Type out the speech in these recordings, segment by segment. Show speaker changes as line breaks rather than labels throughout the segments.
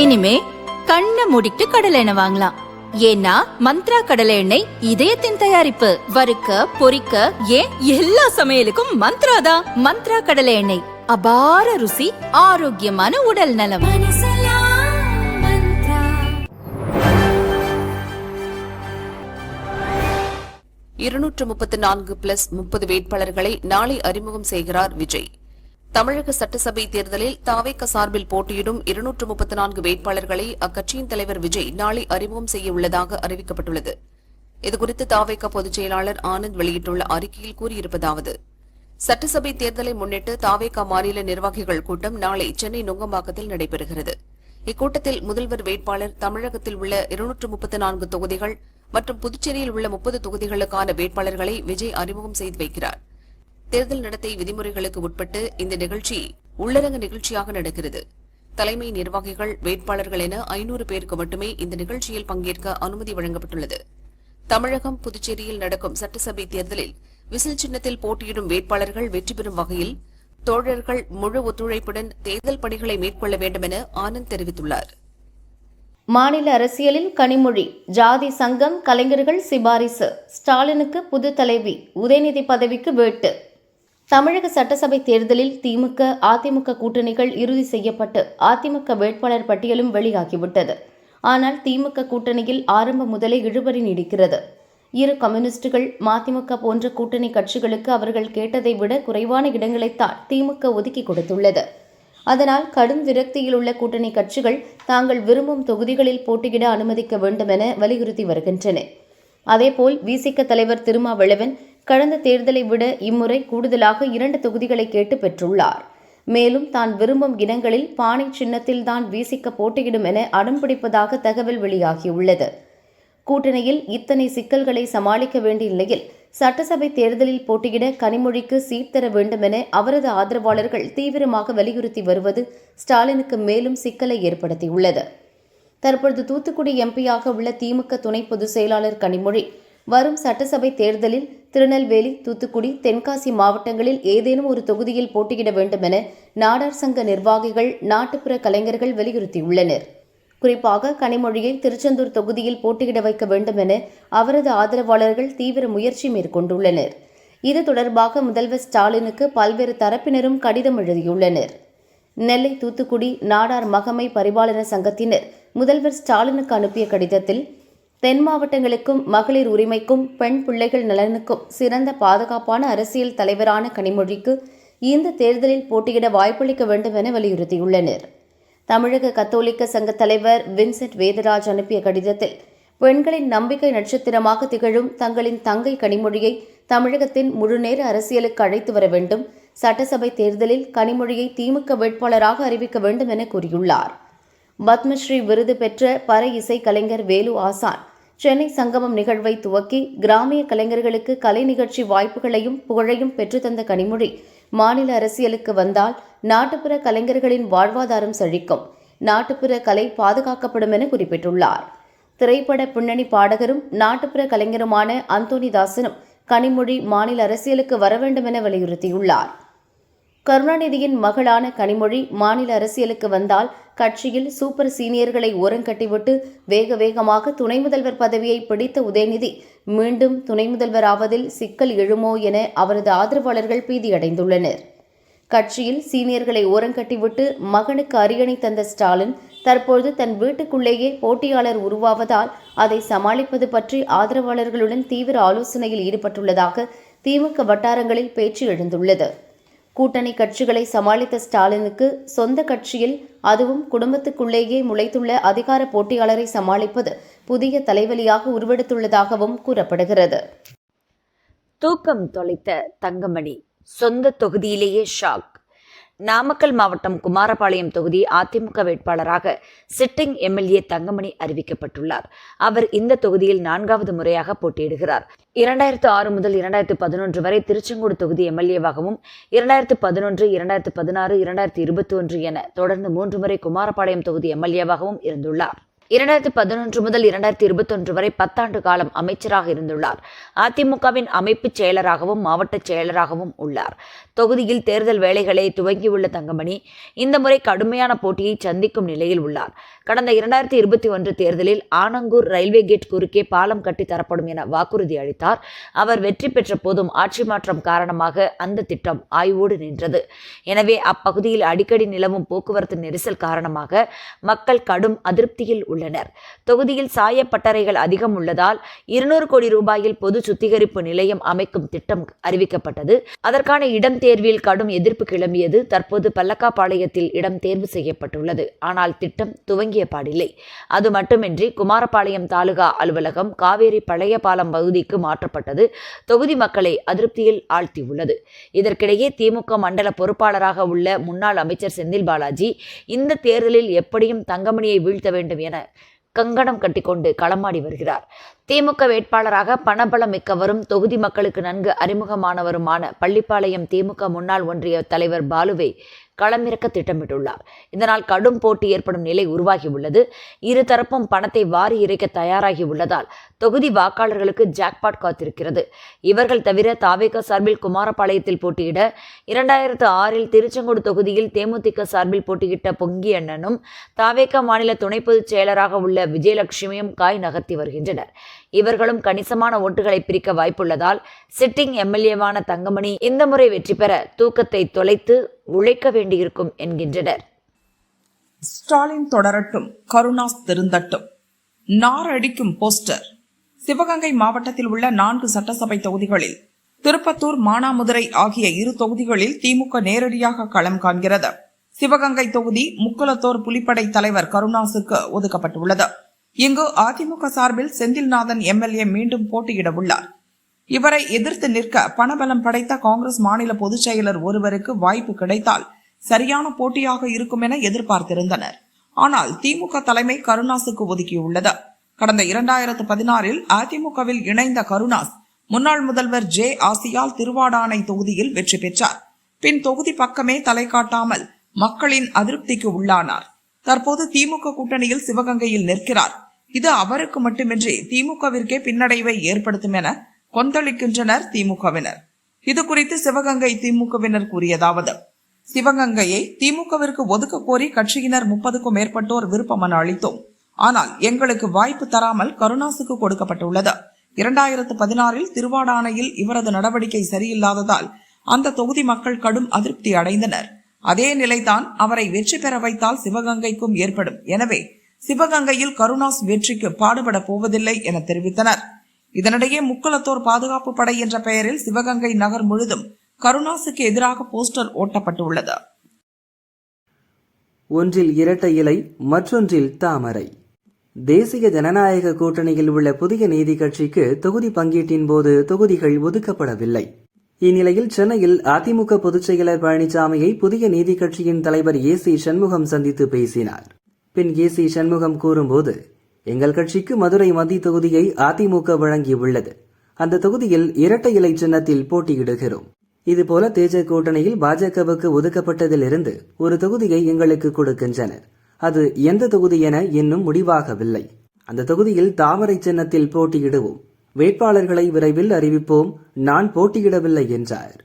இனிமே கண்ணை மூடிட்டு கடலை எண்ணெய் வாங்கலாம். ஏன்னா மந்த்ரா கடலை எண்ணெய் இதயத்தின் தயாரிப்பு. வறுக்க பொரிக்க ஏன் எல்லா சமையலுக்கும் மந்த்ரா தான். மந்த்ரா கடலை எண்ணெய், அபார ருசி, ஆரோக்கியமான உடல் நலம்.
234+30 வேட்பாளர்களை நாளை அறிமுகம் செய்கிறார் விஜய். தமிழக சட்டசபை தேர்தலில் தாவேக சார்பில் போட்டியிடும் 234 வேட்பாளர்களை அக்கட்சியின் தலைவர் விஜய் நாளை அறிமுகம் செய்ய உள்ளதாக அறிவிக்கப்பட்டுள்ளது. இதுகுறித்து தாவேக பொதுச் செயலாளர் ஆனந்த் வெளியிட்டுள்ள அறிக்கையில் கூறியிருப்பதாவது: சட்டசபை தேர்தலை முன்னிட்டு தாவேக மாநில நிர்வாகிகள் கூட்டம் நாளை சென்னை நுங்கம்பாக்கத்தில் நடைபெறுகிறது. இக்கூட்டத்தில் முதல்வர் வேட்பாளர், தமிழகத்தில் உள்ள 234 தொகுதிகள் மற்றும் புதுச்சேரியில் உள்ள 30 தொகுதிகளுக்கான வேட்பாளர்களை விஜய் அறிமுகம் செய்து வைக்கிறார். தேர்தல் நடத்தை விதிமுறைகளுக்கு உட்பட்டு இந்த நிகழ்ச்சி உள்ளரங்க நிகழ்ச்சியாக நடக்கிறது. தலைமை நிர்வாகிகள், வேட்பாளர்கள் என 500 பேருக்கு மட்டுமே இந்த நிகழ்ச்சியில் பங்கேற்க அனுமதி வழங்கப்பட்டுள்ளது. தமிழகம், புதுச்சேரியில் நடக்கும் சட்டசபை தேர்தலில் விசில் சின்னத்தில் போட்டியிடும் வேட்பாளர்கள் வெற்றி பெறும் வகையில் தோழர்கள் முழு ஒத்துழைப்புடன் தேர்தல் பணிகளை மேற்கொள்ள வேண்டும் என ஆனந்த் தெரிவித்துள்ளார்.
மாநில அரசியலில் கனிமொழி, ஜாதி சங்கம், கலைஞர்கள் சிபாரிசு, ஸ்டாலினுக்கு புது தலைவி, உதயநிதி பதவிக்கு வேட்டு. தமிழக சட்டசபை தேர்தலில் திமுக, அதிமுக கூட்டணிகள் இறுதி செய்யப்பட்டு அதிமுக வேட்பாளர் பட்டியலும் வெளியாகிவிட்டது. ஆனால் திமுக கூட்டணியில் ஆரம்பம் முதலே இழுபறி நீடிக்கிறது. இரு கம்யூனிஸ்டுகள், மதிமுக போன்ற கூட்டணி கட்சிகளுக்கு அவர்கள் கேட்டதை விட குறைவான இடங்களைத்தான் திமுக ஒதுக்கி கொடுத்துள்ளது. அதனால் கடும் விரக்தியில் உள்ள கூட்டணி கட்சிகள் தாங்கள் விரும்பும் தொகுதிகளில் போட்டியிட அனுமதிக்க வேண்டும் என வலியுறுத்தி வருகின்றன. அதேபோல் விசிக தலைவர் திருமாவளவன் கடந்த தேர்தலை விட இம்முறை கூடுதலாக 2 தொகுதிகளை கேட்டு பெற்றுள்ளார். மேலும் தான் விரும்பும் இடங்களில் பானை சின்னத்தில்தான் விசிக போட்டியிடும் என அடம்பிடிப்பதாக தகவல் வெளியாகியுள்ளது. கூட்டணியில் இத்தனை சிக்கல்களை சமாளிக்க வேண்டிய நிலையில் சட்டசபை தேர்தலில் போட்டியிட கனிமொழிக்கு சீட் தர வேண்டும் என அவரது ஆதரவாளர்கள் தீவிரமாக வலியுறுத்தி வருவது ஸ்டாலினுக்கு மேலும் சிக்கலை ஏற்படுத்தியுள்ளது. தற்பொழுது தூத்துக்குடி எம்பியாக உள்ள திமுக துணை பொதுச் செயலாளர் கனிமொழி வரும் சட்டசபை தேர்தலில் திருநெல்வேலி, தூத்துக்குடி, தென்காசி மாவட்டங்களில் ஏதேனும் ஒரு தொகுதியில் போட்டியிட வேண்டும் என நாடார் சங்க நிர்வாகிகள், நாட்டுப்புற கலைஞர்கள் வலியுறுத்தியுள்ளனர். குறிப்பாக கனிமொழியை திருச்செந்தூர் தொகுதியில் போட்டியிட வைக்க வேண்டும் என அவரது ஆதரவாளர்கள் தீவிர முயற்சி மேற்கொண்டுள்ளனர். இது தொடர்பாக முதல்வர் ஸ்டாலினுக்கு பல்வேறு தரப்பினரும் கடிதம் எழுதியுள்ளனர். நெல்லை, தூத்துக்குடி நாடார் மகமை பரிபாலன சங்கத்தினர் முதல்வர் ஸ்டாலினுக்கு அனுப்பிய கடிதத்தில், தென் மாவட்டங்களுக்கும் மகளிர் உரிமைக்கும் பெண் பிள்ளைகள் நலனுக்கும் சிறந்த பாதுகாப்பான அரசியல் தலைவரான கனிமொழிக்கு இந்த தேர்தலில் போட்டியிட வாய்ப்பளிக்க வேண்டும் என வலியுறுத்தியுள்ளனர். தமிழக கத்தோலிக்க சங்க தலைவர் வின்சென்ட் வேதராஜ் அனுப்பிய கடிதத்தில், பெண்களின் நம்பிக்கை நட்சத்திரமாக திகழும் தங்களின் தங்கை கனிமொழியை தமிழகத்தின் முழுநேர அரசியலுக்கு அழைத்து வர வேண்டும், சட்டசபை தேர்தலில் கனிமொழியை திமுக வேட்பாளராக அறிவிக்க வேண்டும் என கூறியுள்ளார். பத்மஸ்ரீ விருது பெற்ற பற இசை கலைஞர் வேலு ஆசான் சென்னை சங்கமம் நிகழ்வை துவக்கி கிராமிய கலைஞர்களுக்கு கலை நிகழ்ச்சி வாய்ப்புகளையும் புகழையும் பெற்றுத்தந்த கனிமொழி மாநில அரசியலுக்கு வந்தால் நாட்டுப்புற கலைஞர்களின் வாழ்வாதாரம் செழிக்கும், நாட்டுப்புற கலை பாதுகாக்கப்படும் என குறிப்பிட்டுள்ளார். திரைப்பட பின்னணி பாடகரும் நாட்டுப்புற கலைஞருமான அந்தோணிதாசனும் கனிமொழி மாநில அரசியலுக்கு வர வேண்டும் என வலியுறுத்தியுள்ளார். கருணாநிதியின் மகளான கனிமொழி மாநில அரசியலுக்கு வந்தால் கட்சியில் சூப்பர் சீனியர்களை ஓரங்கட்டிவிட்டு வேக வேகமாக துணை முதல்வர் பதவியை பிடித்த உதயநிதி மீண்டும் துணை முதல்வர் ஆவதில் சிக்கல் எழுமோ என அவரது ஆதரவாளர்கள் பீதியடைந்துள்ளனர். கட்சியில் சீனியர்களை ஓரங்கட்டிவிட்டு மகனுக்கு அரியணை தந்த ஸ்டாலின் தற்போது தன் வீட்டுக்குள்ளேயே போட்டியாளர் உருவாவதால் அதை சமாளிப்பது பற்றி ஆதரவாளர்களுடன் தீவிர ஆலோசனையில் ஈடுபட்டுள்ளதாக திமுக வட்டாரங்களில் பேச்சு எழுந்துள்ளது. கூட்டணி கட்சிகளை சமாளித்த ஸ்டாலினுக்கு சொந்த கட்சியில், அதுவும் குடும்பத்துக்குள்ளேயே முளைத்துள்ள அதிகார போட்டியாளரை சமாளிப்பது புதிய தலைவலியாக உருவெடுத்துள்ளதாகவும் கூறப்படுகிறது.
தூக்கம் தொலைத்த தங்கமணி சொந்த தொகுதியிலேயே ஷாக். நாமக்கல் மாவட்டம் குமாரபாளையம் தொகுதி அதிமுக வேட்பாளராக சிட்டிங் எம்எல்ஏ தங்கமணி அறிவிக்கப்பட்டுள்ளார். அவர் இந்த தொகுதியில் 4வது முறையாக போட்டியிடுகிறார். 2006 முதல் 2011 வரை திருச்செங்கோடு தொகுதி எம்எல்ஏவாகவும் 2011, 2016, 2021 என தொடர்ந்து 3 முறை குமாரபாளையம் தொகுதி எம்எல்ஏவாகவும் இருந்துள்ளார். 2011 முதல் 2021 வரை 10 ஆண்டு காலம் அமைச்சராக இருந்துள்ளார். அதிமுகவின் அமைப்புச் செயலராகவும் மாவட்ட செயலராகவும் உள்ளார். தொகுதியில் தேர்தல் வேலைகளை துவங்கியுள்ள தங்கமணி இந்த முறை கடுமையான போட்டியை சந்திக்கும் நிலையில் உள்ளார். கடந்த 2021 தேர்தலில் ஆனங்கூர் ரயில்வே கேட் குறுக்கே பாலம் கட்டி தரப்படும் என வாக்குறுதி அளித்தார். அவர் வெற்றி பெற்ற போதும் ஆட்சி மாற்றம் காரணமாக அந்த திட்டம் ஆய்வோடு நின்றது. எனவே அப்பகுதியில் அடிக்கடி நிலவும் போக்குவரத்து நெரிசல் காரணமாக மக்கள் கடும் அதிருப்தியில் உள்ளனர். தொகுதியில் சாயப்பட்டறைகள் அதிகம் உள்ளதால் 200 கோடி ரூபாயில் பொது சுத்திகரிப்பு நிலையம் அமைக்கும் திட்டம் அறிவிக்கப்பட்டது. அதற்கான இடம் தேர்வில் கடும் எதிர்ப்பு கிளம்பியது. தற்போது பல்லக்காபாளையத்தில் இடம் தேர்வு செய்யப்பட்டுள்ளது. ஆனால் திட்டம் துவங்கிய பாடில்லை. அது மட்டுமின்றி குமாரபாளையம் தாலுகா அலுவலகம் காவேரி பழைய பாலம் பகுதிக்கு மாற்றப்பட்டது தொகுதி மக்களை அதிருப்தியில் ஆழ்த்தியுள்ளது. இதற்கிடையே திமுக மண்டல பொறுப்பாளராக உள்ள முன்னாள் அமைச்சர் செந்தில் பாலாஜி இந்த தேர்தலில் எப்படியும் தங்கமணியை வீழ்த்த வேண்டும் என கங்கணம் கட்டிக்கொண்டு களமாடி வருகிறார். திமுக வேட்பாளராக பணபலம் மிக்கவரும் தொகுதி மக்களுக்கு நன்கு அறிமுகமானவருமான பள்ளிப்பாளையம் திமுக முன்னாள் ஒன்றிய தலைவர் பாலுவை களமிறக்க திட்டமிட்டுள்ளார். இதனால் கடும் போட்டி ஏற்படும் நிலை உருவாகியுள்ளது. இருதரப்பும் பணத்தை வாரி இறைக்க தயாராகி உள்ளதால் தொகுதி வாக்காளர்களுக்கு ஜாக்பாட் காத்திருக்கிறது. இவர்கள் தவிர தாவேக சார்பில் குமாரபாளையத்தில் போட்டியிட 2006 திருச்செங்கோடு தொகுதியில் தேமுதிக சார்பில் போட்டியிட்ட பொங்கி அண்ணனும் தாவேக மாநில துணை பொதுச் செயலராக உள்ள விஜயலட்சுமியும் காய் நகர்த்தி வருகின்றனர். இவர்களும் கணிசமான ஓட்டுகளை பிரிக்க வாய்ப்புள்ளதால் சிட்டிங் எம்எல்ஏவான தங்கமணி இந்த முறை வெற்றி பெற தூக்கத்தை தொலைத்து உழைக்க வேண்டியிருக்கும் என்கின்றனர்.
ஸ்டாலின் தொடரட்டும், கருணாஸ் திருந்தட்டும். நாரடிக்கும் போஸ்டர். சிவகங்கை மாவட்டத்தில் உள்ள 4 சட்டசபை தொகுதிகளில் திருப்பத்தூர், மானாமதுரை ஆகிய 2 தொகுதிகளில் திமுக நேரடியாக களம் காண்கிறது. சிவகங்கை தொகுதி முக்குளத்தோர் புலிப்படை தலைவர் கருணாசுக்கு ஒதுக்கப்பட்டுள்ளது. இங்கு அதிமுக சார்பில் செந்தில்நாதன் எம்எல்ஏ மீண்டும் போட்டியிட உள்ளார். இவரை எதிர்த்து நிற்க பணபலம் படைத்த காங்கிரஸ் மாநில பொதுச் செயலர் ஒருவருக்கு வாய்ப்பு கிடைத்தால் சரியான போட்டியாக இருக்கும் என எதிர்பார்த்திருந்தனர். ஆனால் திமுக தலைமை கருணாசுக்கு ஒதுக்கியுள்ளது. கடந்த 2016 அதிமுகவில் இணைந்த கருணாஸ் முன்னாள் முதல்வர் ஜே ஆசியால் திருவாடானை தொகுதியில் வெற்றி பெற்றார். பின் தொகுதி பக்கமே தலை காட்டாமல் மக்களின் அதிருப்திக்கு உள்ளானார். தற்போது திமுக கூட்டணியில் சிவகங்கையில் நிற்கிறார். இது அவருக்கு மட்டுமின்றி திமுகவிற்கே பின்னடைவை ஏற்படுத்தும் என கொந்தளிக்கின்றனர் திமுகவினர். இது குறித்து சிவகங்கை திமுகவினர் கூறியதாவது: சிவகங்கையை திமுகவிற்கு ஒதுக்க கோரி கட்சியினர் 30க்கும் மேற்பட்டோர் விருப்ப மனு அளித்தோம். ஆனால் எங்களுக்கு வாய்ப்பு தராமல் கருணாசுக்கு கொடுக்கப்பட்டுள்ளது. 2016 திருவாடானையில் இவரது நடவடிக்கை சரியில்லாததால் அந்த தொகுதி மக்கள் கடும் அதிருப்தி அடைந்தனர். அதே நிலைதான் அவரை வெற்றி பெற வைத்தால் சிவகங்கைக்கும் ஏற்படும். எனவே சிவகங்கையில் கருணாஸ் வெற்றிக்கு பாடுபட போவதில்லை என தெரிவித்தனர். இதனிடையே முக்குளத்தோர் பாதுகாப்பு படை என்ற பெயரில் சிவகங்கை நகர் முழுதும் கருணாசுக்கு எதிராக போஸ்டர் ஓட்டப்பட்டுள்ளது.
ஒன்றில் இரட்டை இலை, மற்றொன்றில் தாமரை. தேசிய ஜனநாயக கூட்டணியில் உள்ள புதிய நீதி கட்சிக்கு தொகுதி பங்கீட்டின் போது தொகுதிகள் ஒதுக்கப்படவில்லை. இந்நிலையில் சென்னையில் அதிமுக பொதுச் செயலர் பழனிசாமியை புதிய நீதி கட்சியின் தலைவர் ஏசி சண்முகம் சந்தித்து பேசினார். பின் ஏசி சண்முகம் கூறும்போது, எங்கள் கட்சிக்கு மதுரை மத்திய தொகுதியை அதிமுக வழங்கியுள்ளது. அந்த தொகுதியில் இரட்டை இலை சின்னத்தில் போட்டியிடுகிறோம். இதுபோல தேஜ கூட்டணியில் பாஜகவுக்கு ஒதுக்கப்பட்டதிலிருந்து ஒரு தொகுதியை எங்களுக்கு கொடுக்கின்றனர். அது எந்த தொகுதி என இன்னும் முடிவாகவில்லை. அந்த தொகுதியில் தாமரை சின்னத்தில் போட்டியிடுவோம். வேட்பாளர்களை விரைவில் அறிவிப்போம். நான் போட்டியிடவில்லை என்றார்.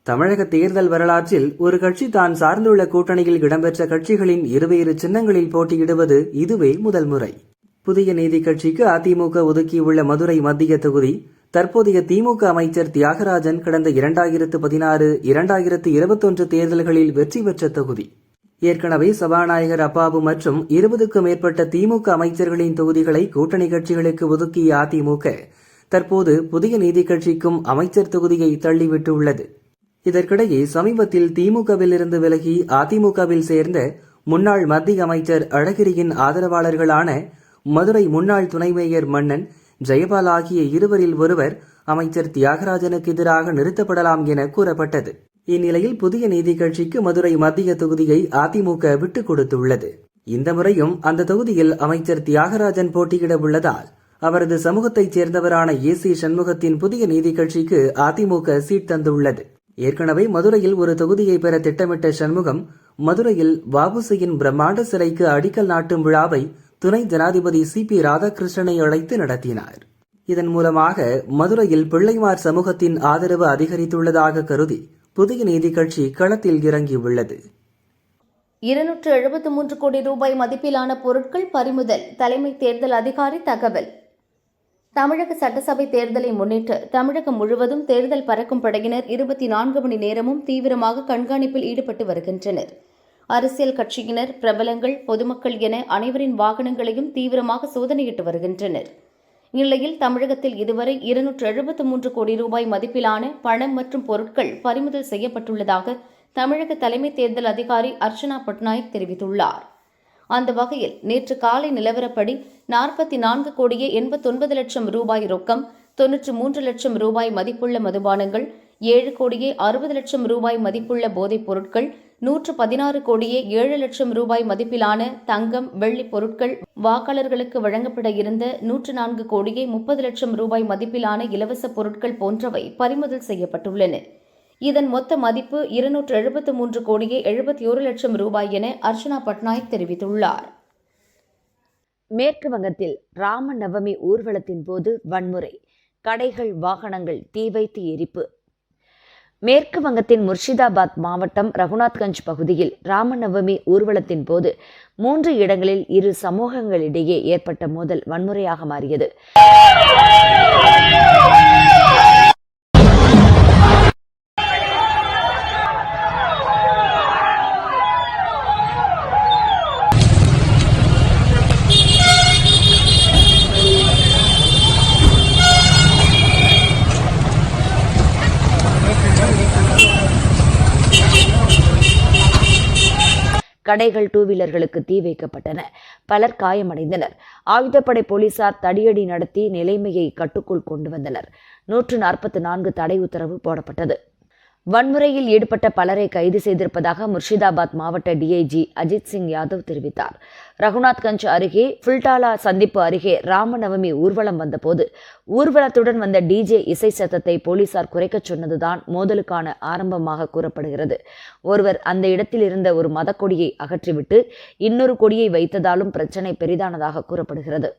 தமிழக தேர்தல் வரலாற்றில் ஒரு கட்சி தான் சார்ந்துள்ள கூட்டணியில் இடம்பெற்ற கட்சிகளின் இருவேறு சின்னங்களில் போட்டியிடுவது இதுவே முதல் முறை. புதிய நீதி கட்சிக்கு அதிமுக ஒதுக்கியுள்ள மதுரை மத்திய தொகுதி தற்போதைய திமுக அமைச்சர் தியாகராஜன் கடந்த 2016, 2021 தேர்தல்களில் வெற்றி பெற்ற தொகுதி. ஏற்கனவே சபாநாயகர் அப்பாவு மற்றும் 20க்கும் மேற்பட்ட திமுக அமைச்சர்களின் தொகுதிகளை கூட்டணி கட்சிகளுக்கு ஒதுக்கிய அதிமுக தற்போது புதிய நீதி கட்சிக்கும் அமைச்சர் தொகுதியை தள்ளிவிட்டுள்ளது. இதற்கிடையே சமீபத்தில் திமுகவில் இருந்து விலகி அதிமுகவில் சேர்ந்த முன்னாள் மத்திய அமைச்சர் அழகிரியின் ஆதரவாளர்களான மதுரை முன்னாள் துணை மேயர் மன்னன், ஜெயபால் ஆகிய இருவரில் ஒருவர் அமைச்சர் தியாகராஜனுக்கு எதிராக நிறுத்தப்படலாம் என கூறப்பட்டது. இந்நிலையில் புதிய நீதி கட்சிக்கு மதுரை மத்திய தொகுதியை அதிமுக விட்டுக் கொடுத்துள்ளது. இந்த முறையும் அந்த தொகுதியில் அமைச்சர் தியாகராஜன் போட்டியிட உள்ளதால் அவரது சமூகத்தைச் சேர்ந்தவரான ஏசி சண்முகத்தின் புதிய நீதி கட்சிக்கு அதிமுக சீட் தந்துள்ளது. ஏற்கனவே மதுரையில் ஒரு தொகுதியை பெற திட்டமிட்ட சண்முகம் மதுரையில் வ.உ.சியின் பிரம்மாண்ட சிலைக்கு அடிக்கல் நாட்டும் விழாவை துணை ஜனாதிபதி CP ராதாகிருஷ்ணனை அழைத்து நடத்தினார். இதன் மூலமாக மதுரையில் பிள்ளைமார் சமூகத்தின் ஆதரவு அதிகரித்துள்ளதாக கருதி புதிய நீதி கட்சி களத்தில் இறங்கியுள்ளது.
273 கோடி ரூபாய் மதிப்பிலான பொருட்கள் பறிமுதல். தலைமை தேர்தல் அதிகாரி தகவல். தமிழக சட்டசபை தேர்தலை முன்னிட்டு தமிழகம் முழுவதும் தேர்தல் பறக்கும் படையினர் 24 மணி நேரமும் தீவிரமாக கண்காணிப்பில் ஈடுபட்டு வருகின்றனர். அரசியல் கட்சியினர், பிரபலங்கள், பொதுமக்கள் என அனைவரின் வாகனங்களையும் தீவிரமாக சோதனையிட்டு வருகின்றனர். இந்நிலையில் தமிழகத்தில் இதுவரை 273 கோடி ரூபாய் மதிப்பிலான பணம் மற்றும் பொருட்கள் பறிமுதல் செய்யப்பட்டுள்ளதாக தமிழக தலைமை தேர்தல் அதிகாரி அர்ச்சனா பட்நாயக் தெரிவித்துள்ளார். அந்த வகையில் நேற்று காலை நிலவரப்படி 44 கோடியே 89 லட்சம் ரூபாய் ரொக்கம், 93 லட்சம் ரூபாய் மதிப்புள்ள மதுபானங்கள், 7 கோடியே 60 லட்சம் ரூபாய் மதிப்புள்ள போதைப் பொருட்கள், 116 கோடியே 7 லட்சம் ரூபாய் மதிப்பிலான தங்கம், வெள்ளி பொருட்கள், வாக்காளர்களுக்கு வழங்கப்பட இருந்த 104 கோடியே 30 லட்சம் ரூபாய் மதிப்பிலான இலவச பொருட்கள் போன்றவை பறிமுதல் செய்யப்பட்டுள்ளன. இதன் மொத்த மதிப்பு 273 கோடியே 71 லட்சம் ரூபாய் என அர்ச்சனா பட்நாயக் தெரிவித்துள்ளார்.
மேற்கு வங்கத்தில் ராம நவமி ஊர்வலத்தின் போது வன்முறை, கடைகள், வாகனங்கள் தீ வைத்து எரிப்பு. மேற்கு வங்கத்தின் முர்ஷிதாபாத் மாவட்டம் ரகுநாத்கஞ்ச் பகுதியில் ராமநவமி ஊர்வலத்தின் போது 3 இடங்களில் இரு சமூகங்களிடையே ஏற்பட்ட மோதல் வன்முறையாக மாறியது. கடைகள், 2 வீலர்களுக்கு தீ வைக்கப்பட்டன. பலர் காயமடைந்தனர். ஆயுதப்படை போலீசார் தடியடி நடத்தி நிலைமையை கட்டுக்குள் கொண்டு வந்தனர். 144 தடை உத்தரவு போடப்பட்டது. வன்முறையில் ஈடுபட்ட பலரை கைது செய்திருப்பதாக முர்ஷிதாபாத் மாவட்ட DIG அஜித் சிங் யாதவ் தெரிவித்தார். ரகுநாத்கஞ்ச் அருகே ஃபுல்டாலா சந்திப்பு அருகே ராமநவமி ஊர்வலம் வந்தபோது ஊர்வலத்துடன் வந்த DJ இசை சத்தத்தை போலீசார் குறைக்கச் சொன்னதுதான் மோதலுக்கான ஆரம்பமாக கூறப்படுகிறது. ஒருவர் அந்த இடத்தில் இருந்த ஒரு மதக்கொடியை அகற்றிவிட்டு இன்னொரு கொடியை வைத்ததாலும் பிரச்சனை பெரிதானதாக கூறப்படுகிறது.